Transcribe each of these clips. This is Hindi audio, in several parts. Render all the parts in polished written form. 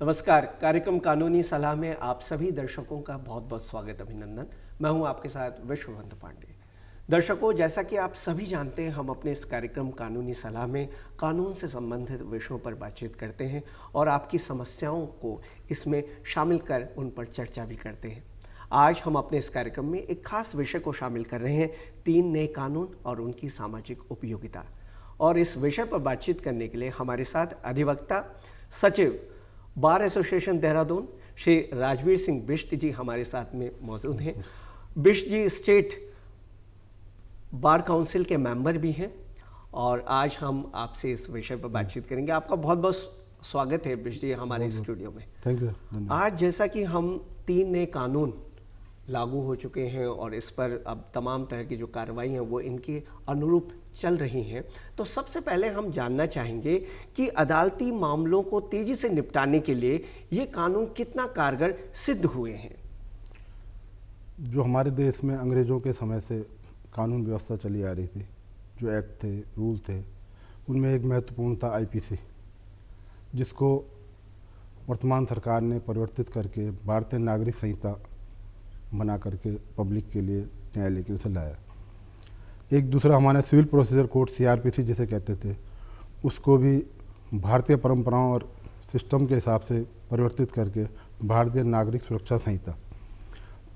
नमस्कार। कार्यक्रम कानूनी सलाह में आप सभी दर्शकों का बहुत बहुत स्वागत, अभिनंदन। मैं हूं आपके साथ विश्ववंत पांडे। दर्शकों, जैसा कि आप सभी जानते हैं, हम अपने इस कार्यक्रम कानूनी सलाह में कानून से संबंधित विषयों पर बातचीत करते हैं और आपकी समस्याओं को इसमें शामिल कर उन पर चर्चा भी करते हैं। आज हम अपने इस कार्यक्रम में एक खास विषय को शामिल कर रहे हैं, 3 नए कानून और उनकी सामाजिक उपयोगिता। और इस विषय पर बातचीत करने के लिए हमारे साथ अधिवक्ता सचिव बार एसोसिएशन देहरादून श्री राजवीर सिंह बिष्ट जी हमारे साथ में मौजूद हैं। बिष्ट जी स्टेट बार काउंसिल के मेंबर भी हैं और आज हम आपसे इस विषय पर बातचीत करेंगे। आपका बहुत बहुत स्वागत है बिष्ट जी हमारे स्टूडियो में। Thank you. आज जैसा कि हम 3 नए कानून लागू हो चुके हैं और इस पर अब तमाम तरह की जो कार्रवाई हैं वो इनके अनुरूप चल रही हैं, तो सबसे पहले हम जानना चाहेंगे कि अदालती मामलों को तेजी से निपटाने के लिए ये कानून कितना कारगर सिद्ध हुए हैं। जो हमारे देश में अंग्रेज़ों के समय से कानून व्यवस्था चली आ रही थी, जो एक्ट थे, रूल थे, उनमें एक महत्वपूर्ण था आईपीसी, जिसको वर्तमान सरकार ने परिवर्तित करके भारतीय नागरिक संहिता बना करके पब्लिक के लिए न्यायालय की ओर से लाया। एक दूसरा हमारे सिविल प्रोसीजर कोड सीआरपीसी जिसे कहते थे, उसको भी भारतीय परंपराओं और सिस्टम के हिसाब से परिवर्तित करके भारतीय नागरिक सुरक्षा संहिता।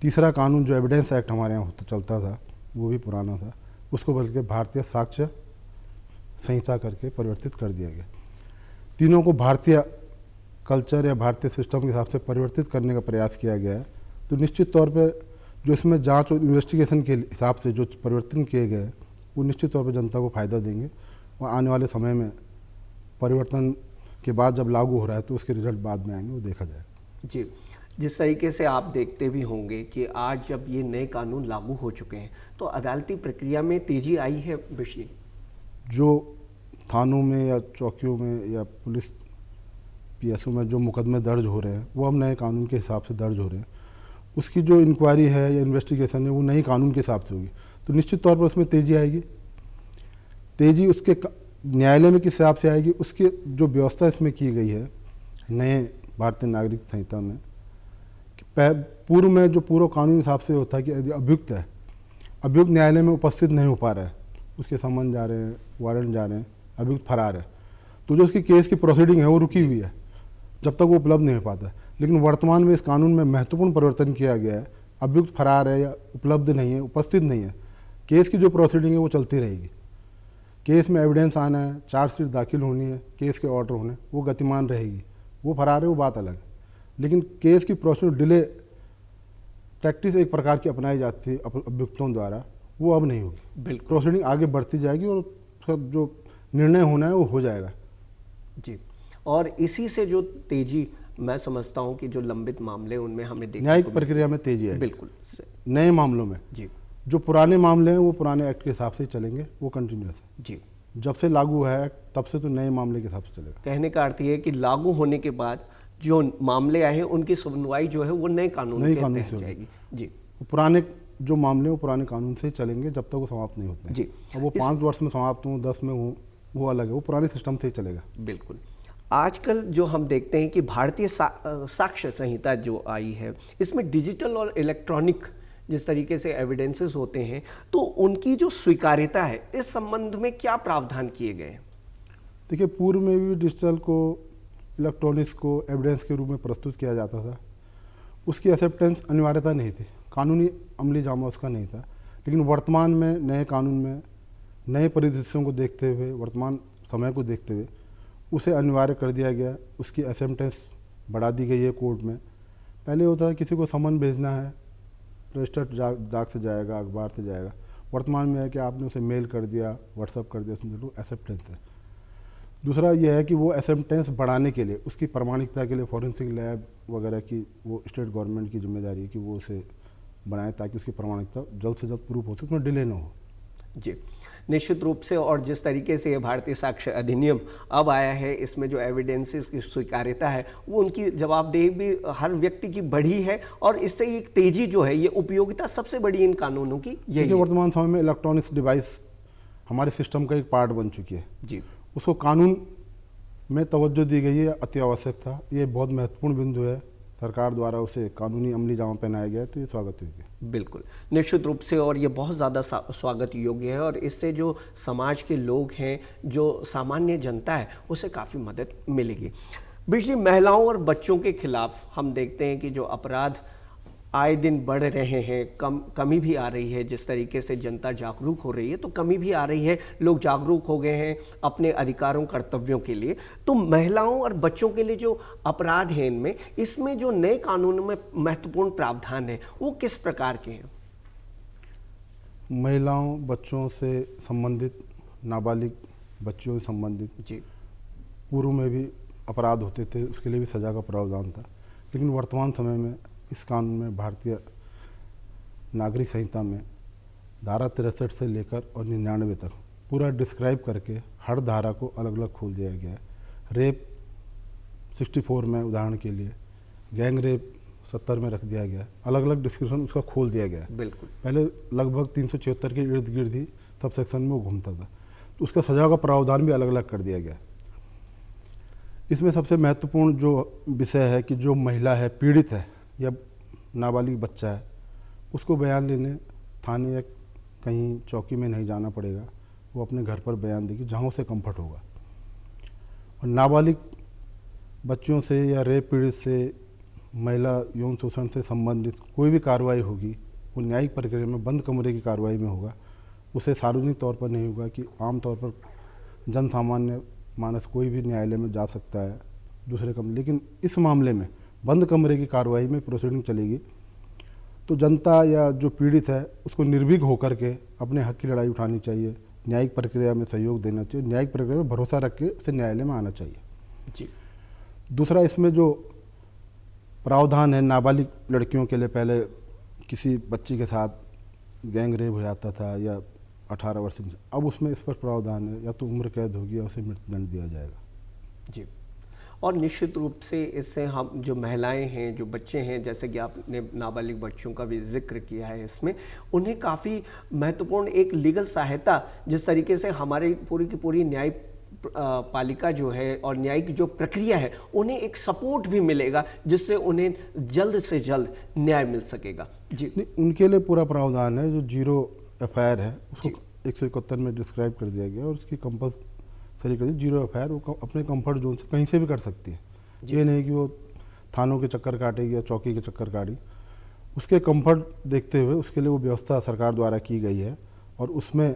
तीसरा कानून जो एविडेंस एक्ट हमारे यहाँ चलता था, वो भी पुराना था, उसको बल्कि भारतीय साक्ष्य संहिता करके परिवर्तित कर दिया गया। तीनों को भारतीय कल्चर या भारतीय सिस्टम के हिसाब से परिवर्तित करने का प्रयास किया गया है। तो निश्चित तौर पे जो इसमें जांच और इन्वेस्टिगेशन के हिसाब से जो परिवर्तन किए गए वो निश्चित तौर पे जनता को फ़ायदा देंगे और आने वाले समय में परिवर्तन के बाद जब लागू हो रहा है तो उसके रिजल्ट बाद में आएंगे, वो देखा जाएगा। जी, जिस तरीके से आप देखते भी होंगे कि आज जब ये नए कानून लागू हो चुके हैं तो अदालती प्रक्रिया में तेजी आई है। विषय जो थानों में या चौकियों में या पुलिस पीएसओ में जो मुकदमे दर्ज हो रहे हैं वो हम नए कानून के हिसाब से दर्ज हो रहे हैं। उसकी जो इंक्वायरी है या इन्वेस्टिगेशन है वो नई कानून के हिसाब से होगी, तो निश्चित तौर पर उसमें तेज़ी आएगी। तेज़ी उसके न्यायालय में किस हिसाब से आएगी, उसकी जो व्यवस्था इसमें की गई है नए भारतीय नागरिक संहिता में, पूर्व में जो पूर्व कानून हिसाब से होता है कि यदि अभियुक्त है, अभियुक्त न्यायालय में उपस्थित नहीं हो पा रहा है, उसके समन जा रहे हैं, वारंट जा रहे हैं, अभियुक्त फरार है, तो जो उसकी केस की प्रोसीडिंग है वो रुकी हुई है जब तक वो उपलब्ध नहीं हो पाता है। लेकिन वर्तमान में इस कानून में महत्वपूर्ण परिवर्तन किया गया है। अभियुक्त फरार है या उपलब्ध नहीं है, उपस्थित नहीं है, केस की जो प्रोसीडिंग है वो चलती रहेगी। केस में एविडेंस आना है, चार्जशीट दाखिल होनी है, केस के ऑर्डर होने, वो गतिमान रहेगी। वो फरार है वो बात अलग है, लेकिन केस की प्रोसीडिंग डिले प्रैक्टिस एक प्रकार की अपनाई जाती है अभियुक्तों द्वारा, वो अब नहीं होगी। बिल्कुल, प्रोसीडिंग आगे बढ़ती जाएगी और सब जो निर्णय होना है वो हो जाएगा। जी, और इसी से जो तेजी मैं समझता हूं कि जो लंबित मामले उनमें हमें देखने न्यायिक को प्रक्रिया में तेजी है। बिल्कुल नए मामलों में जी, जो पुराने मामले हैं वो पुराने एक्ट के हिसाब से चलेंगे, वो कंटिन्यूस है। जी, जब से लागू है एक्ट तब से तो नए मामले के हिसाब से चलेगा। कहने का अर्थ ये है कि लागू होने के बाद जो मामले आए हैं उनकी सुनवाई जो है वो नए कानून के तहत जाएगी। जी, पुराने जो मामले वो पुराने कानून से चलेंगे जब तक वो समाप्त नहीं होते हैं। जी, अब वो 5 वर्ष में समाप्त हों, 10 में हों, वो अलग है, वो पुराने सिस्टम से ही चलेगा। बिल्कुल। आजकल जो हम देखते हैं कि भारतीय साक्ष्य संहिता जो आई है, इसमें डिजिटल और इलेक्ट्रॉनिक जिस तरीके से एविडेंसेस होते हैं, तो उनकी जो स्वीकार्यता है, इस संबंध में क्या प्रावधान किए गए हैं? देखिए, पूर्व में भी डिजिटल को, इलेक्ट्रॉनिक्स को एविडेंस के रूप में प्रस्तुत किया जाता था। उसकी एक्सेप्टेंस अनिवार्यता नहीं थी, कानूनी अमली जामा उसका नहीं था। लेकिन वर्तमान में नए कानून में नए परिदृश्यों को देखते हुए, वर्तमान समय को देखते हुए उसे अनिवार्य कर दिया गया। उसकी एक्सेप्टेंस बढ़ा दी गई है कोर्ट में। पहले होता है किसी को समन भेजना है, रजिस्टर्ड डाक से जाएगा, अखबार से जाएगा। वर्तमान में है कि आपने उसे मेल कर दिया, व्हाट्सअप कर दिया, उसमें एक्सेप्टेंस है। दूसरा यह है कि वो एक्सेप्टेंस बढ़ाने के लिए, उसकी प्रमाणिकता के लिए फॉरेंसिक लैब वगैरह की वो स्टेट गवर्नमेंट की जिम्मेदारी है कि वो उसे बनाए ताकि उसकी प्रमाणिकता जल्द से जल्द प्रूफ हो सके, उसमें डिले ना हो। जी, निश्चित रूप से। और जिस तरीके से ये भारतीय साक्ष्य अधिनियम अब आया है, इसमें जो एविडेंसेस की स्वीकार्यता है वो उनकी जवाबदेही भी हर व्यक्ति की बढ़ी है और इससे एक तेजी जो है, ये उपयोगिता सबसे बड़ी इन कानूनों की यही है। वर्तमान समय में इलेक्ट्रॉनिक्स डिवाइस हमारे सिस्टम का एक पार्ट बन चुकी है। जी, उसको कानून में तवज्जो दी गई है अति आवश्यक था। ये बहुत महत्वपूर्ण बिंदु है, सरकार द्वारा उसे कानूनी अमली जामा पहनाया गया है, तो ये स्वागत योग्य है। बिल्कुल, निश्चित रूप से, और ये बहुत ज़्यादा स्वागत योग्य है और इससे जो समाज के लोग हैं, जो सामान्य जनता है, उसे काफ़ी मदद मिलेगी। बिजली, महिलाओं और बच्चों के खिलाफ हम देखते हैं कि जो अपराध आए दिन बढ़ रहे हैं, कमी भी आ रही है। जिस तरीके से जनता जागरूक हो रही है तो कमी भी आ रही है, लोग जागरूक हो गए हैं अपने अधिकारों कर्तव्यों के लिए। तो महिलाओं और बच्चों के लिए जो अपराध हैं इनमें, इसमें जो नए कानून में महत्वपूर्ण प्रावधान है वो किस प्रकार के हैं? महिलाओं, बच्चों से संबंधित, नाबालिग बच्चों से संबंधित जी, पूर्व में भी अपराध होते थे, उसके लिए भी सज़ा का प्रावधान था। लेकिन वर्तमान समय में इस कानून में, भारतीय नागरिक संहिता में धारा 63 से लेकर और 99 तक पूरा डिस्क्राइब करके हर धारा को अलग अलग खोल दिया गया है। रेप 64 में उदाहरण के लिए, गैंग रेप 70 में रख दिया गया है, अलग अलग डिस्क्रिप्शन उसका खोल दिया गया है। बिल्कुल, पहले लगभग 376 के इर्द गिर्द ही सब सेक्शन में वो घूमता था, तो उसका सजा का प्रावधान भी अलग अलग कर दिया गया है। इसमें सबसे महत्वपूर्ण जो विषय है कि जो महिला है, पीड़ित है या नाबालिग बच्चा है, उसको बयान लेने थाने या कहीं चौकी में नहीं जाना पड़ेगा, वो अपने घर पर बयान देगी जहाँ उसे कंफर्ट होगा। और नाबालिग बच्चों से या रेप पीड़ित से, महिला यौन शोषण से संबंधित कोई भी कार्रवाई होगी वो न्यायिक प्रक्रिया में बंद कमरे की कार्रवाई में होगा, उसे सार्वजनिक तौर पर नहीं होगा कि आम तौर पर जन सामान्य मानस कोई भी न्यायालय में जा सकता है दूसरे कमरे। लेकिन इस मामले में बंद कमरे की कार्रवाई में प्रोसीडिंग चलेगी, तो जनता या जो पीड़ित है उसको निर्भीक होकर के अपने हक की लड़ाई उठानी चाहिए, न्यायिक प्रक्रिया में सहयोग देना चाहिए, न्यायिक प्रक्रिया में भरोसा रख के उसे न्यायालय में आना चाहिए। जी, दूसरा, इसमें जो प्रावधान है नाबालिग लड़कियों के लिए, पहले किसी बच्ची के साथ गैंग रेप हो जाता था या 18 वर्ष से, अब उसमें स्पष्ट प्रावधान है, या तो उम्र कैद होगी या उसे मृत्युदंड दिया जाएगा। जी, और निश्चित रूप से इससे हम जो महिलाएं हैं, जो बच्चे हैं, जैसे कि आपने नाबालिग बच्चों का भी जिक्र किया है, इसमें उन्हें काफ़ी महत्वपूर्ण एक लीगल सहायता, जिस तरीके से हमारी पूरी की पूरी न्याय पालिका जो है और न्यायिक जो प्रक्रिया है, उन्हें एक सपोर्ट भी मिलेगा जिससे उन्हें जल्द से जल्द न्याय मिल सकेगा। जी, नहीं, उनके लिए पूरा प्रावधान है। जो जीरो एफआईआर है उसको 171 में डिस्क्राइब कर दिया गया और उसकी कंपल्सरी कर दी। जीरो एफआईआर वो अपने कंफर्ट जोन से कहीं से भी कर सकती है, ये नहीं कि वो थानों के चक्कर काटेगी या चौकी के चक्कर काटेगी। उसके कंफर्ट देखते हुए उसके लिए वो व्यवस्था सरकार द्वारा की गई है। और उसमें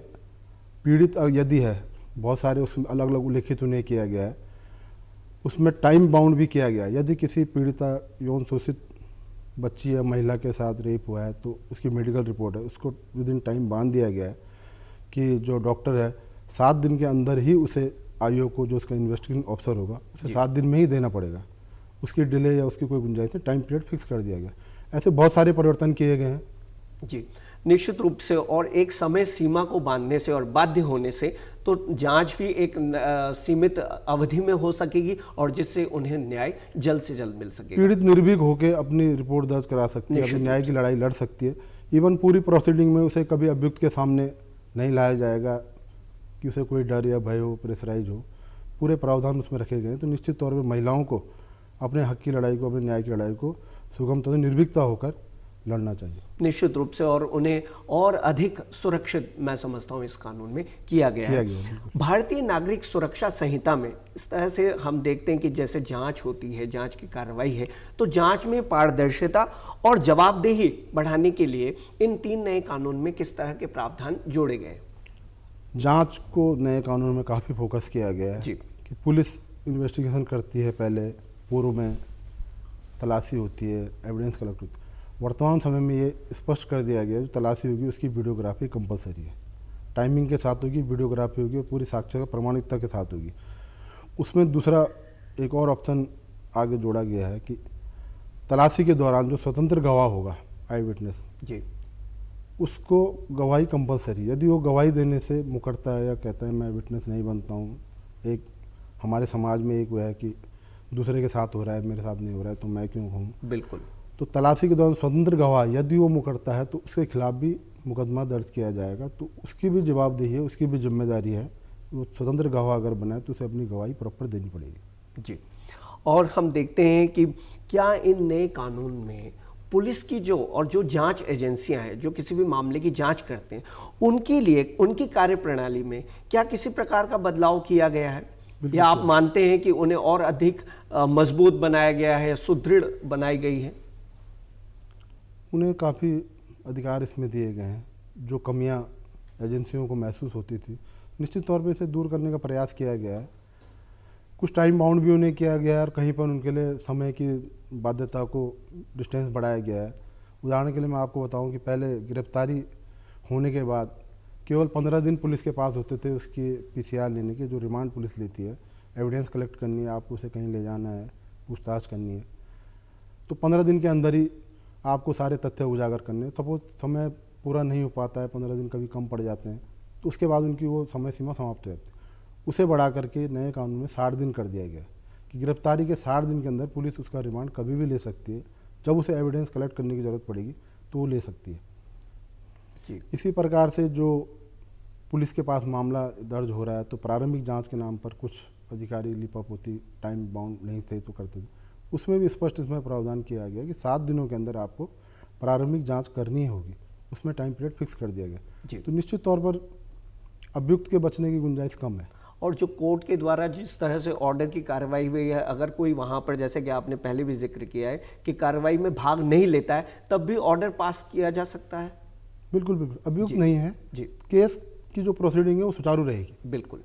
पीड़ित यदि है, बहुत सारे उसमें अलग अलग उल्लेखित उन्हें किया गया है, उसमें टाइम बाउंड भी किया गया है। यदि किसी पीड़िता यौन शोषित बच्ची या महिला के साथ रेप हुआ है तो उसकी मेडिकल रिपोर्ट है, उसको विद इन टाइम बांध दिया गया है कि जो डॉक्टर है 7 दिन के अंदर ही उसे आयोग को, जो उसका इन्वेस्टिगेशन ऑफिसर होगा, उसे 7 दिन में ही देना पड़ेगा। उसकी डिले या उसकी कोई गुंजाइश नहीं, टाइम पीरियड फिक्स कर दिया गया। ऐसे बहुत सारे परिवर्तन किए गए हैं। जी, निश्चित रूप से, और एक समय सीमा को बांधने से और बाध्य होने से तो जांच भी एक सीमित अवधि में हो सकेगी और जिससे उन्हें न्याय जल्द से जल्द मिल सकेगा। पीड़ित निर्भीक होकर अपनी रिपोर्ट दर्ज करा सकती है, अपनी न्याय की लड़ाई लड़ सकती है। इवन पूरी प्रोसीडिंग में उसे कभी अभियुक्त के सामने नहीं लाया जाएगा कि उसे कोई डर या भय हो, प्रेशराइज हो। पूरे प्रावधान उसमें रखे गए हैं। तो निश्चित तौर पर महिलाओं को अपने हक की लड़ाई को, अपने न्याय की लड़ाई को सुगमता से, निर्भीकता होकर लड़ना चाहिए। निश्चित रूप से, और उन्हें और अधिक सुरक्षित मैं समझता हूँ इस कानून में किया गया है। भारतीय नागरिक सुरक्षा संहिता में इस तरह से हम देखते हैं कि जैसे जांच होती है, जांच की कार्रवाई है, तो जांच में पारदर्शिता और जवाबदेही बढ़ाने के लिए इन 3 नए कानून में किस तरह के प्रावधान जोड़े गए? जांच को नए कानून में काफ़ी फोकस किया गया है जी, कि पुलिस इन्वेस्टिगेशन करती है, पहले पूर्व में तलाशी होती है, एविडेंस कलेक्ट होती है। वर्तमान समय में ये स्पष्ट कर दिया गया है, जो तलाशी होगी उसकी वीडियोग्राफी कंपलसरी है, टाइमिंग के साथ होगी, वीडियोग्राफी होगी और पूरी साक्ष्य प्रमाणिकता के साथ होगी। उसमें दूसरा एक और ऑप्शन आगे जोड़ा गया है कि तलाशी के दौरान जो स्वतंत्र गवाह होगा, आई विटनेस जी, उसको गवाही कंपलसरी। यदि वो गवाही देने से मुकरता है या कहता है मैं विटनेस नहीं बनता हूँ, एक हमारे समाज में एक वो है कि दूसरे के साथ हो रहा है, मेरे साथ नहीं हो रहा है, तो मैं क्यों कहूँ। बिल्कुल। तो तलाशी के दौरान स्वतंत्र गवाह यदि वो मुकरता है तो उसके खिलाफ भी मुकदमा दर्ज किया जाएगा। तो उसकी भी जवाबदेही है, उसकी भी जिम्मेदारी है वो स्वतंत्र गवाह अगर बनाए तो उसे अपनी गवाही प्रॉपर देनी पड़ेगी। जी। और हम देखते हैं कि क्या इन नए कानून में पुलिस की जो जांच एजेंसियां हैं जो किसी भी मामले की जांच करते हैं उनके लिए उनकी कार्यप्रणाली में क्या किसी प्रकार का बदलाव किया गया है, या आप मानते हैं कि उन्हें और अधिक मजबूत बनाया गया है, सुदृढ़ बनाई गई है? उन्हें काफ़ी अधिकार इसमें दिए गए हैं। जो कमियां एजेंसियों को महसूस होती थी निश्चित तौर पे इसे दूर करने का प्रयास किया गया है। कुछ टाइम बाउंड भी उन्हें किया गया है और कहीं पर उनके लिए समय की बाध्यता को डिस्टेंस बढ़ाया गया है। उदाहरण के लिए मैं आपको बताऊं कि पहले गिरफ्तारी होने के बाद केवल 15 दिन पुलिस के पास होते थे उसकी पीसीआर लेने के, जो रिमांड पुलिस लेती है, एविडेंस कलेक्ट करनी है, आपको उसे कहीं ले जाना है, पूछताछ करनी है, तो 15 दिन के अंदर ही आपको सारे तथ्य उजागर करने हैं। सपोज समय पूरा नहीं हो पाता है, 15 दिन कभी कम पड़ जाते हैं, तो उसके बाद उनकी वो समय सीमा समाप्त हो जाती है। उसे बढ़ा करके नए कानून में 60 दिन कर दिया गया कि गिरफ्तारी के 60 दिन के अंदर पुलिस उसका रिमांड कभी भी ले सकती है। जब उसे एविडेंस कलेक्ट करने की ज़रूरत पड़ेगी तो वो ले सकती है। जी। इसी प्रकार से जो पुलिस के पास मामला दर्ज हो रहा है तो प्रारंभिक जांच के नाम पर कुछ अधिकारी लिपापोती टाइम बाउंड नहीं थे तो करते थे, उसमें भी स्पष्ट इसमें प्रावधान किया गया कि 7 दिनों के अंदर आपको प्रारंभिक जांच करनी ही होगी, उसमें टाइम पीरियड फिक्स कर दिया गया। तो निश्चित तौर पर अभियुक्त के बचने की गुंजाइश कम है। और जो कोर्ट के द्वारा जिस तरह से ऑर्डर की कार्रवाई हुई है, अगर कोई वहाँ पर, जैसे कि आपने पहले भी जिक्र किया है कि कार्रवाई में भाग नहीं लेता है, तब भी ऑर्डर पास किया जा सकता है? बिल्कुल बिल्कुल, अभियुक्त नहीं है जी, केस की जो प्रोसीडिंग है वो सुचारू रहेगी। बिल्कुल,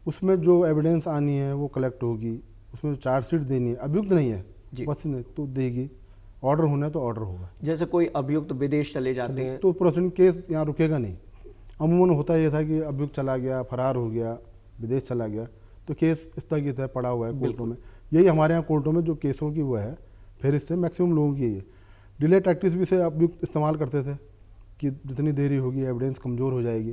उसमें जो एविडेंस आनी है वो कलेक्ट होगी, उसमें जो चार्जशीट देनी है, अभियुक्त नहीं है बस ने तो देगी, ऑर्डर होना है तो ऑर्डर होगा। जैसे कोई अभियुक्त विदेश चले जाते हैं तो प्रोसीडिंग केस यहाँ रुकेगा नहीं। अमूमन होता यह था कि अभियुक्त चला गया, फरार हो गया, विदेश चला गया, तो केस स्थगित है, पड़ा हुआ है कोर्टों में। यही हमारे यहाँ कोर्टों में जो केसों की वो है फिर इससे मैक्सिमम लोगों की यही है। डिले टैक्टिक्स भी से अभियुक्त इस्तेमाल करते थे कि जितनी देरी होगी एविडेंस कमज़ोर हो जाएगी,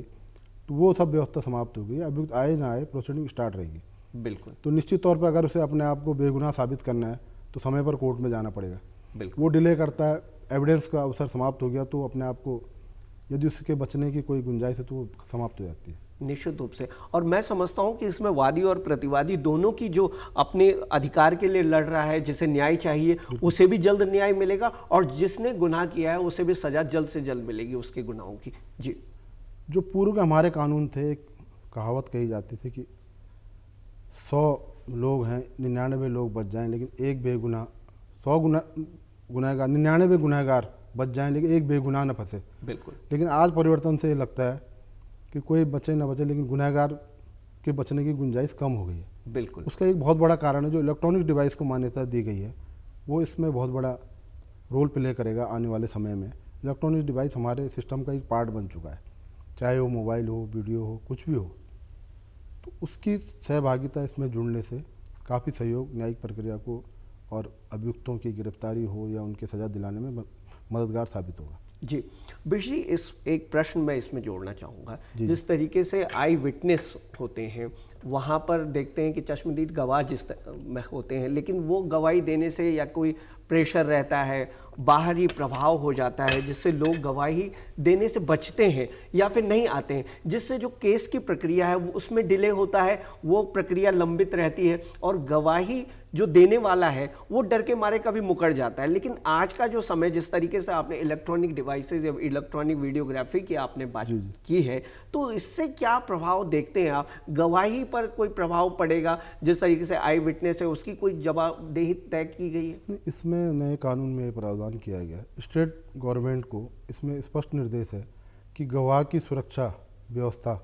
तो वो सब व्यवस्था समाप्त हो गई। अभियुक्त आए ना आए प्रोसीडिंग स्टार्ट रहेगी। बिल्कुल। तो निश्चित तौर पर अगर उसे अपने आप को बेगुनाह साबित करना है तो समय पर कोर्ट में जाना पड़ेगा। बिल्कुल। वो डिले करता है, एविडेंस का अवसर समाप्त हो गया तो अपने आप को, यदि उसके बचने की कोई गुंजाइश है तो वो समाप्त हो जाती है। निश्चित रूप से। और मैं समझता हूं कि इसमें वादी और प्रतिवादी दोनों की जो अपने अधिकार के लिए लड़ रहा है, जिसे न्याय चाहिए उसे भी जल्द न्याय मिलेगा, और जिसने गुनाह किया है उसे भी सजा जल्द से जल्द मिलेगी उसके गुनाहों की। जी। जो पूर्व के हमारे कानून थे, एक कहावत कही जाती थी कि 100 लोग हैं, 99 लोग बच जाएं लेकिन एक बेगुनाह, 100 गुनहगार 99 गुनहगार बच जाएं लेकिन एक बेगुनाह न फंसे। बिल्कुल। लेकिन आज परिवर्तन से ये लगता है कि कोई बचे न बचे लेकिन गुनहगार के बचने की गुंजाइश कम हो गई है। बिल्कुल। उसका एक बहुत बड़ा कारण है जो इलेक्ट्रॉनिक डिवाइस को मान्यता दी गई है, वो इसमें बहुत बड़ा रोल प्ले करेगा आने वाले समय में। इलेक्ट्रॉनिक डिवाइस हमारे सिस्टम का एक पार्ट बन चुका है, चाहे वो मोबाइल हो, वीडियो हो, कुछ भी हो, तो उसकी सहभागिता इसमें जुड़ने से काफ़ी सहयोग न्यायिक प्रक्रिया को और अभियुक्तों की गिरफ्तारी हो या उनके सज़ा दिलाने में मददगार साबित होगा। जी। बिशी, इस एक प्रश्न मैं इसमें जोड़ना चाहूँगा। जिस तरीके से आई विटनेस होते हैं वहाँ पर देखते हैं कि चश्मदीद गवाह जिस में होते हैं, लेकिन वो गवाही देने से या कोई प्रेशर रहता है, बाहरी प्रभाव हो जाता है जिससे लोग गवाही देने से बचते हैं या फिर नहीं आते हैं, जिससे जो केस की प्रक्रिया है वो उसमें डिले होता है, वो प्रक्रिया लंबित रहती है और गवाही जो देने वाला है वो डर के मारे कभी मुकर जाता है। लेकिन आज का जो समय, जिस तरीके से आपने इलेक्ट्रॉनिक डिवाइसेज या इलेक्ट्रॉनिक वीडियोग्राफी की आपने बात की है, तो इससे क्या प्रभाव देखते हैं आप? गवाही पर कोई प्रभाव पड़ेगा? जिस तरीके से आई विटनेस है उसकी कोई जवाबदेही तय की गई है? इसमें नए कानून में प्रावधान किया गया। स्टेट गवर्नमेंट को इसमें स्पष्ट निर्देश है कि गवाह की सुरक्षा व्यवस्था,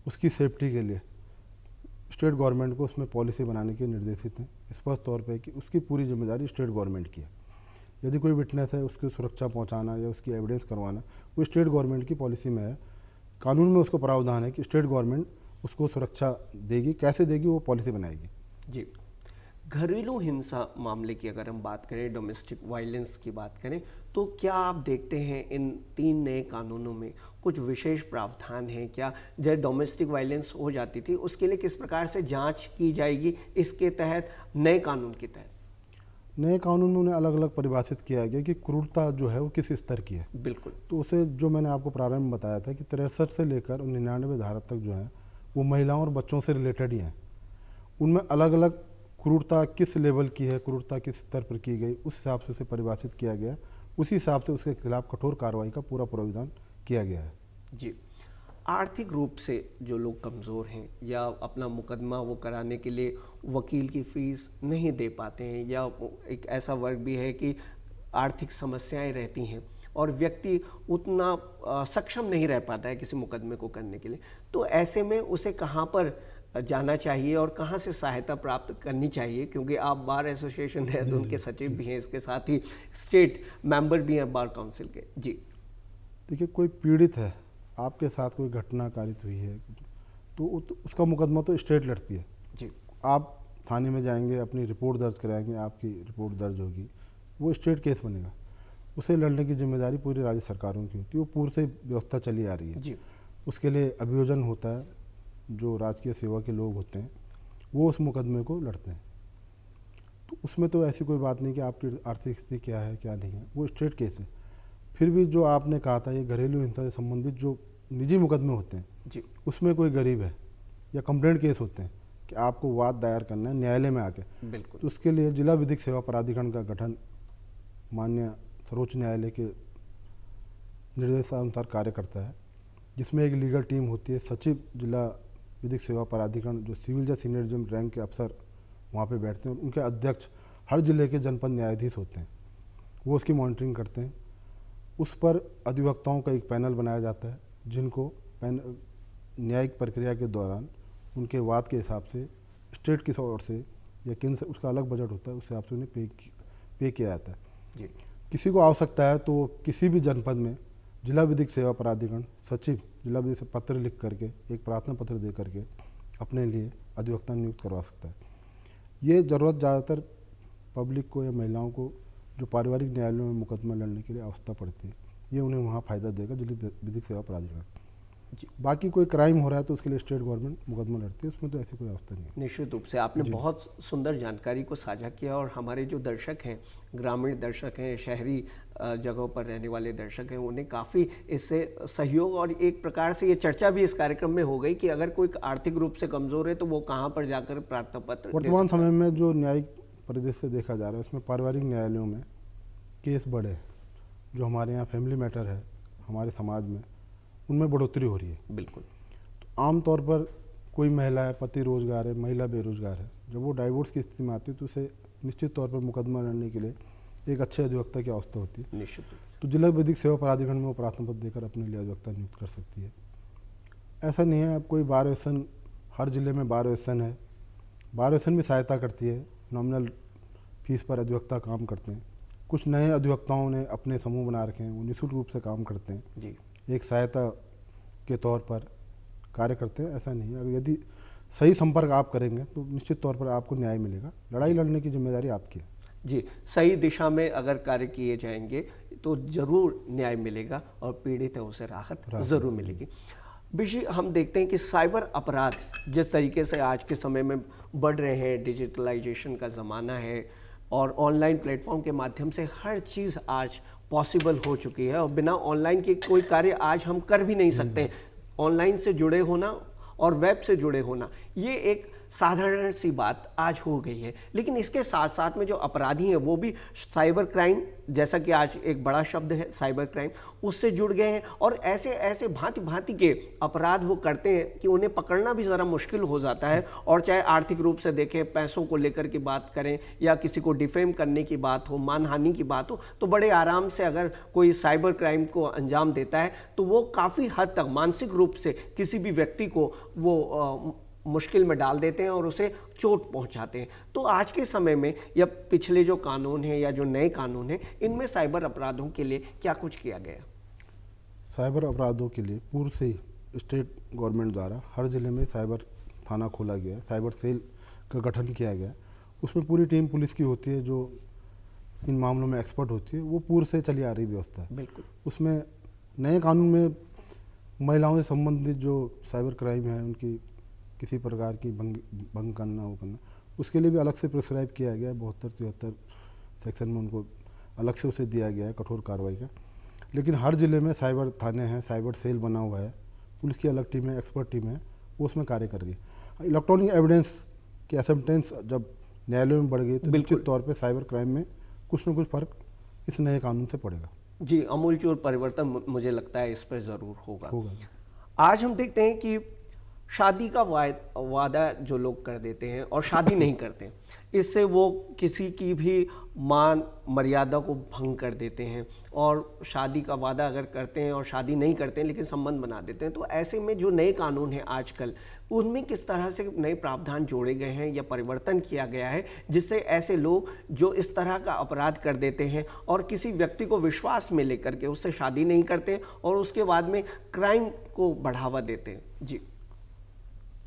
उसकी सेफ्टी के लिए स्टेट गवर्नमेंट को उसमें पॉलिसी बनाने के निर्देशित हैं स्पष्ट तौर पे कि उसकी पूरी जिम्मेदारी स्टेट गवर्नमेंट की है। यदि कोई विटनेस है उसकी सुरक्षा पहुंचाना या उसकी एविडेंस करवाना वो स्टेट गवर्नमेंट की पॉलिसी में है। कानून में उसको प्रावधान है कि स्टेट गवर्नमेंट उसको सुरक्षा देगी, कैसे देगी वो पॉलिसी बनाएगी। जी। घरेलू हिंसा मामले की अगर हम बात करें, डोमेस्टिक वायलेंस की बात करें, तो क्या आप देखते हैं इन 3 नए कानूनों में कुछ विशेष प्रावधान हैं क्या? जब डोमेस्टिक वायलेंस हो जाती थी उसके लिए किस प्रकार से जांच की जाएगी इसके तहत, नए कानून के तहत? नए कानून में उन्हें अलग अलग परिभाषित किया गया कि क्रूरता जो है वो किस स्तर की है। बिल्कुल। तो उसे जो मैंने आपको प्रारंभ में बताया था कि 63 से लेकर 99 धारा तक जो है वो महिलाओं और बच्चों से रिलेटेड ही हैं। उनमें अलग अलग क्रूरता किस लेवल की है, क्रूरता किस स्तर पर की गई, उस हिसाब से उसे परिभाषित किया गया, उसी हिसाब से उसके खिलाफ कठोर कार्रवाई का पूरा प्रावधान किया गया है। जी, आर्थिक रूप से जो लोग कमज़ोर हैं या अपना मुकदमा वो कराने के लिए वकील की फ़ीस नहीं दे पाते हैं, या एक ऐसा वर्ग भी है कि आर्थिक समस्याएं रहती हैं और व्यक्ति उतना सक्षम नहीं रह पाता है किसी मुकदमे को करने के लिए, तो ऐसे में उसे कहाँ पर जाना चाहिए और कहाँ से सहायता प्राप्त करनी चाहिए? क्योंकि आप बार एसोसिएशन है तो उनके सचिव भी हैं, इसके साथ ही स्टेट मेंबर भी हैं बार काउंसिल के। जी देखिए, कोई पीड़ित है, आपके साथ कोई घटना कारित हुई है, तो उसका मुकदमा तो स्टेट लड़ती है। जी आप थाने में जाएंगे, अपनी रिपोर्ट दर्ज कराएंगे, आपकी रिपोर्ट दर्ज होगी, वो स्टेट केस बनेगा। उसे लड़ने की जिम्मेदारी पूरी राज्य सरकारों की होती है, वो पूर्व से व्यवस्था चली आ रही है। जी उसके लिए अभियोजन होता है, जो राजकीय सेवा के लोग होते हैं वो उस मुकदमे को लड़ते हैं। तो उसमें तो ऐसी कोई बात नहीं कि आपकी आर्थिक स्थिति क्या है क्या नहीं है, वो स्टेट केस है। फिर भी जो आपने कहा था, ये घरेलू हिंसा से संबंधित जो निजी मुकदमे होते हैं, जी उसमें कोई गरीब है या कंप्लेंट केस होते हैं कि आपको वाद दायर करना है न्यायालय में आके, बिल्कुल। तो उसके लिए जिला विधिक सेवा प्राधिकरण का गठन माननीय सर्वोच्च न्यायालय के निर्देशानुसार कार्य करता है, जिसमें एक लीगल टीम होती है। सचिव जिला विधिक सेवा प्राधिकरण, जो सिविल या सीनियर जज रैंक के अफसर वहाँ पे बैठते हैं, उनके अध्यक्ष हर जिले के जनपद न्यायाधीश होते हैं, वो उसकी मॉनिटरिंग करते हैं। उस पर अधिवक्ताओं का एक पैनल बनाया जाता है, जिनको न्यायिक प्रक्रिया के दौरान उनके वाद के हिसाब से स्टेट की ओर से या केंद्र से उसका अलग बजट होता है, उस हिसाब से उन्हें पे किया जाता है। जी किसी को आवश्यकता है तो किसी भी जनपद में जिला विधिक सेवा प्राधिकरण सचिव जिला विधिक से पत्र लिख करके, एक प्रार्थना पत्र दे करके अपने लिए अधिवक्ता नियुक्त करवा सकता है। ये ज़रूरत ज़्यादातर पब्लिक को या महिलाओं को जो पारिवारिक न्यायालयों में मुकदमा लड़ने के लिए आवश्यकता पड़ती है, ये उन्हें वहाँ फ़ायदा देगा जिला विधिक सेवा प्राधिकरण। जी बाकी कोई क्राइम हो रहा है तो उसके लिए स्टेट गवर्नमेंट मुकदमा लड़ती है, उसमें तो ऐसी कोई आवश्यकता नहीं है। निश्चित रूप से आपने बहुत सुंदर जानकारी को साझा किया, और हमारे जो दर्शक हैं, ग्रामीण दर्शक हैं, शहरी जगहों पर रहने वाले दर्शक हैं, उन्हें काफ़ी इससे सहयोग और एक प्रकार से ये चर्चा भी इस कार्यक्रम में हो गई कि अगर कोई आर्थिक रूप से कमज़ोर है तो वो कहाँ पर जाकर प्रार्थना पत्र दे वर्तमान सकता है। समय में जो न्यायिक परिदृश्य देखा जा रहा है, उसमें पारिवारिक न्यायालयों में केस बढ़े हैं। जो हमारे यहाँ फैमिली मैटर है हमारे समाज में, उनमें बढ़ोतरी हो रही है। बिल्कुल। आमतौर पर कोई महिला है, पति रोजगार है, महिला बेरोजगार है, जब वो डाइवोर्स की स्थिति में आती है तो उसे निश्चित तौर पर मुकदमा लड़ने के लिए एक अच्छे अधिवक्ता की आवश्यकता होती है। निश्चित रूप से। तो जिला विधिक सेवा प्राधिकरण में वो प्रार्थना पत्र देकर अपने लिए अधिवक्ता नियुक्त कर सकती है। ऐसा नहीं है अब कोई बार एसोसिएशन, हर जिले में बार एसोसिएशन है, बार एसोसिएशन भी सहायता करती है, नॉमिनल फीस पर अधिवक्ता काम करते हैं। कुछ नए अधिवक्ताओं ने अपने समूह बना रखे हैं, वो निःशुल्क रूप से काम करते हैं, जी एक सहायता के तौर पर कार्य करते हैं। ऐसा नहीं है, अब यदि सही संपर्क आप करेंगे तो निश्चित तौर पर आपको न्याय मिलेगा। लड़ाई लड़ने की जिम्मेदारी आपकी है। जी, सही दिशा में अगर कार्य किए जाएंगे तो ज़रूर न्याय मिलेगा और पीड़ित है उसे राहत ज़रूर मिलेगी। विषय हम देखते हैं कि साइबर अपराध जिस तरीके से आज के समय में बढ़ रहे हैं, डिजिटलाइजेशन का ज़माना है और ऑनलाइन प्लेटफॉर्म के माध्यम से हर चीज़ आज पॉसिबल हो चुकी है, और बिना ऑनलाइन के कोई कार्य आज हम कर भी नहीं सकते। ऑनलाइन से जुड़े होना और वेब से जुड़े होना, ये एक साधारण सी बात आज हो गई है। लेकिन इसके साथ साथ में जो अपराधी हैं वो भी साइबर क्राइम, जैसा कि आज एक बड़ा शब्द है साइबर क्राइम, उससे जुड़ गए हैं, और ऐसे ऐसे भांति भांति के अपराध वो करते हैं कि उन्हें पकड़ना भी ज़रा मुश्किल हो जाता है। और चाहे आर्थिक रूप से देखें, पैसों को लेकर की बात करें या किसी को डिफेम करने की बात हो, मानहानि की बात हो, तो बड़े आराम से अगर कोई साइबर क्राइम को अंजाम देता है तो वो काफ़ी हद तक मानसिक रूप से किसी भी व्यक्ति को वो मुश्किल में डाल देते हैं और उसे चोट पहुंचाते हैं। तो आज के समय में या पिछले जो कानून हैं या जो नए कानून हैं, इनमें साइबर अपराधों के लिए क्या कुछ किया गया? साइबर अपराधों के लिए पूर्व से ही स्टेट गवर्नमेंट द्वारा हर जिले में साइबर थाना खोला गया है, साइबर सेल का गठन किया गया है। उसमें पूरी टीम पुलिस की होती है जो इन मामलों में एक्सपर्ट होती है, वो पूर्व से चली आ रही व्यवस्था है। बिल्कुल। उसमें नए कानून में महिलाओं से संबंधित जो साइबर क्राइम है, उनकी किसी प्रकार की भंग करना, वो करना, उसके लिए भी अलग से प्रिस्क्राइब किया गया है। 72-73 सेक्शन में उनको अलग से उसे दिया गया है कठोर कार्रवाई का। लेकिन हर ज़िले में साइबर थाने हैं, साइबर सेल बना हुआ है, पुलिस की अलग टीम है, एक्सपर्ट टीम है, वो उसमें कार्य कर रही है। इलेक्ट्रॉनिक एविडेंस की एक्सेप्टेंस जब न्यायालयों में बढ़ गई तो निश्चित तौर पे साइबर क्राइम में कुछ न कुछ फर्क इस नए कानून से पड़ेगा। जी, अमूलचूल परिवर्तन मुझे लगता है इस पर ज़रूर होगा। आज हम देखते हैं कि शादी का वादा जो लोग कर देते हैं और शादी नहीं करते, इससे वो किसी की भी मान मर्यादा को भंग कर देते हैं। और शादी का वादा अगर करते हैं और शादी नहीं करते हैं लेकिन संबंध बना देते हैं, तो ऐसे में जो नए कानून हैं आजकल, उनमें किस तरह से नए प्रावधान जोड़े गए हैं या परिवर्तन किया गया है जिससे ऐसे लोग जो इस तरह का अपराध कर देते हैं और किसी व्यक्ति को विश्वास में लेकर के उससे शादी नहीं करते और उसके बाद में क्राइम को बढ़ावा देते हैं। जी,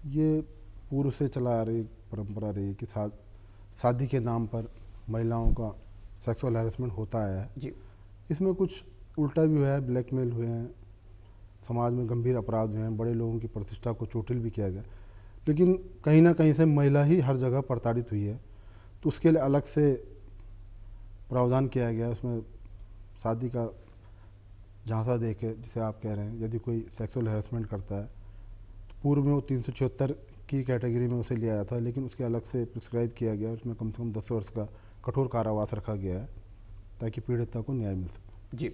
ये पूर्व से चला आ रही परंपरा रही कि शादी के नाम पर महिलाओं का सेक्सुअल हैरेसमेंट होता है। जी, इसमें कुछ उल्टा भी हुआ है, ब्लैकमेल हुए हैं, समाज में गंभीर अपराध हुए हैं, बड़े लोगों की प्रतिष्ठा को चोटिल भी किया गया। लेकिन कहीं ना कहीं से महिला ही हर जगह प्रताड़ित हुई है, तो उसके लिए अलग से प्रावधान किया गया। उसमें शादी का झांसा दे के, जिसे आप कह रहे हैं, यदि कोई सेक्सुअल हैरेसमेंट करता है तो पूर्व में वो 376 की कैटेगरी में उसे लिया जाता है, लेकिन उसके अलग से प्रिस्क्राइब किया गया। उसमें कम से कम 10 वर्ष का कठोर कारावास रखा गया है ताकि पीड़िता को न्याय मिल सके। जी,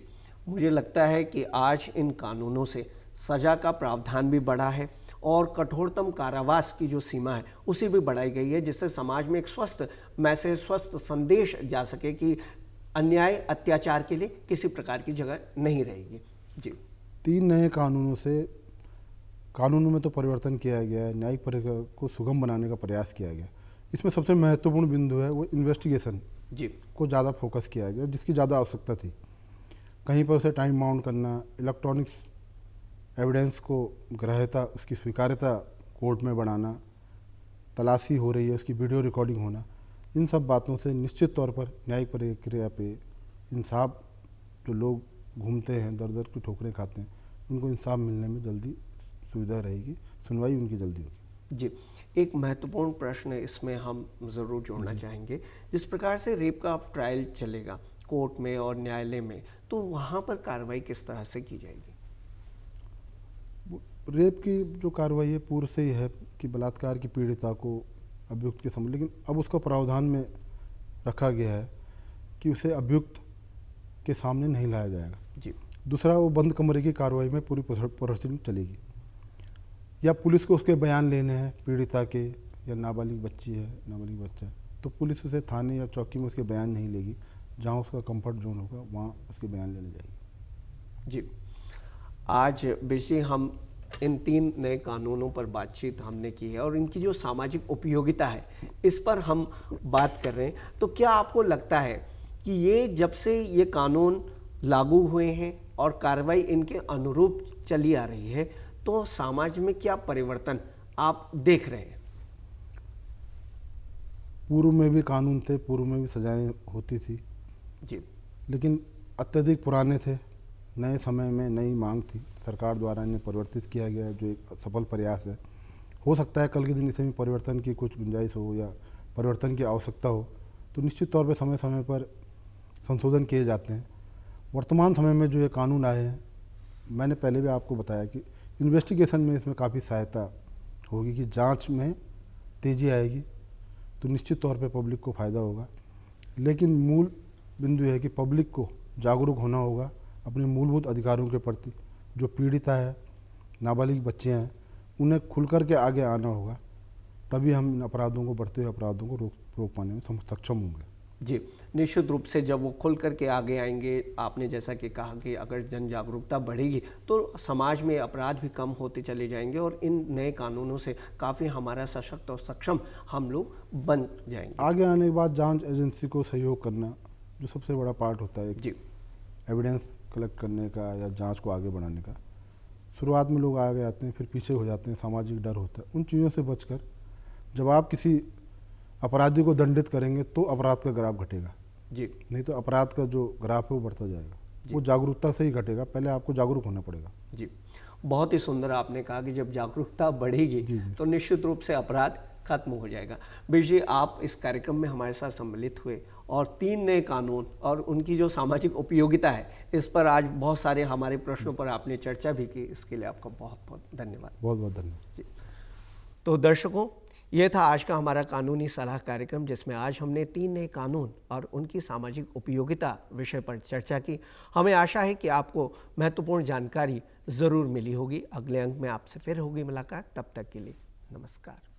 मुझे लगता है कि आज इन कानूनों से सज़ा का प्रावधान भी बढ़ा है और कठोरतम कारावास की जो सीमा है उसे भी बढ़ाई गई है, जिससे समाज में एक स्वस्थ मैसेज, स्वस्थ संदेश जा सके कि अन्याय अत्याचार के लिए किसी प्रकार की जगह नहीं रहेगी। जी, 3 नए कानूनों से कानूनों में तो परिवर्तन किया गया है, न्यायिक प्रक्रिया को सुगम बनाने का प्रयास किया गया। इसमें सबसे महत्वपूर्ण बिंदु है वो इन्वेस्टिगेशन जी, को ज़्यादा फोकस किया गया, जिसकी ज़्यादा आवश्यकता थी। कहीं पर उसे टाइम बाउंड करना, इलेक्ट्रॉनिक्स एविडेंस को ग्राह्यता, उसकी स्वीकार्यता कोर्ट में बढ़ाना, तलाशी हो रही है उसकी वीडियो रिकॉर्डिंग होना, इन सब बातों से निश्चित तौर पर न्यायिक प्रक्रिया पे इंसाफ, जो लोग घूमते हैं दर दर की ठोकरें खाते हैं, उनको इंसाफ मिलने में जल्दी सुविधा रहेगी, सुनवाई उनकी जल्दी होगी। जी, एक महत्वपूर्ण प्रश्न इसमें हम ज़रूर जोड़ना चाहेंगे। जिस प्रकार से रेप का अब ट्रायल चलेगा कोर्ट में और न्यायालय में, तो वहाँ पर कार्रवाई किस तरह से की जाएगी? रेप की जो कार्रवाई है पूर्व से ही है कि बलात्कार की पीड़िता को अभियुक्त के समझ, लेकिन अब उसका प्रावधान में रखा गया है कि उसे अभियुक्त के सामने नहीं लाया जाएगा। जी, दूसरा, वो बंद कमरे की कार्रवाई में पूरी प्रोसीडिंग चलेगी, या पुलिस को उसके बयान लेने हैं पीड़िता के, या नाबालिग बच्ची है, नाबालिग बच्चा है, तो पुलिस उसे थाने या चौकी में उसके बयान नहीं लेगी। जहाँ उसका कंफर्ट जोन होगा वहाँ उसके बयान लेने जाएगी। जी, आज बेशक हम इन 3 नए कानूनों पर बातचीत हमने की है और इनकी जो सामाजिक उपयोगिता है इस पर हम बात कर रहे हैं। तो क्या आपको लगता है कि ये जब से ये कानून लागू हुए हैं और कार्रवाई इनके अनुरूप चली आ रही है, तो समाज में क्या परिवर्तन आप देख रहे हैं? पूर्व में भी कानून थे, पूर्व में भी सजाएं होती थी जी, लेकिन अत्यधिक पुराने थे। नए समय में नई मांग थी, सरकार द्वारा इन्हें परिवर्तित किया गया, जो एक सफल प्रयास है। हो सकता है कल के दिन इसमें परिवर्तन की कुछ गुंजाइश हो या परिवर्तन की आवश्यकता हो, तो निश्चित तौर पर समय समय पर संशोधन किए जाते हैं। वर्तमान समय में जो ये कानून आए हैं, मैंने पहले भी आपको बताया कि इन्वेस्टिगेशन में इसमें काफ़ी सहायता होगी, कि जांच में तेज़ी आएगी, तो निश्चित तौर पे पब्लिक को फ़ायदा होगा। लेकिन मूल बिंदु है कि पब्लिक को जागरूक होना होगा अपने मूलभूत अधिकारों के प्रति। जो पीड़िता है, नाबालिग बच्चे हैं, उन्हें खुल कर के आगे आना होगा, तभी हम इन अपराधों को, बढ़ते हुए अपराधों को रोक पाने में सक्षम होंगे। जी, निश्चित रूप से जब वो खुल करके आगे आएंगे, आपने जैसा कि कहा कि अगर जन जागरूकता बढ़ेगी तो समाज में अपराध भी कम होते चले जाएंगे और इन नए कानूनों से काफ़ी हमारा सशक्त और सक्षम हम लोग बन जाएंगे। आगे आने के बाद जांच एजेंसी को सहयोग करना जो सबसे बड़ा पार्ट होता है जी, एविडेंस कलेक्ट करने का या जांच को आगे बढ़ाने का। शुरुआत में लोग आगे आते हैं, फिर पीछे हो जाते हैं, सामाजिक डर होता है। उन चीज़ों से बचकर जब आप किसी अपराधी को दंडित करेंगे तो अपराध का ग्राफ घटेगा। जी, नहीं तो अपराध का जो ग्राफ है वो बढ़ता जाएगा। वो जागरूकता से ही घटेगा, पहले आपको जागरूक होना पड़ेगा। जी, बहुत ही सुंदर आपने कहा कि जब जागरूकता बढ़ेगी तो निश्चित रूप से अपराध खत्म हो जाएगा। जी, आप इस कार्यक्रम में हमारे साथ सम्मिलित हुए और 3 नए कानून और उनकी जो सामाजिक उपयोगिता है, इस पर आज बहुत सारे हमारे प्रश्नों पर आपने चर्चा भी की। इसके लिए आपका बहुत बहुत धन्यवाद। बहुत बहुत धन्यवाद। जी, तो दर्शकों, ये था आज का हमारा कानूनी सलाह कार्यक्रम, जिसमें आज हमने 3 नए कानून और उनकी सामाजिक उपयोगिता विषय पर चर्चा की। हमें आशा है कि आपको महत्वपूर्ण जानकारी ज़रूर मिली होगी। अगले अंक में आपसे फिर होगी मुलाकात। तब तक के लिए नमस्कार।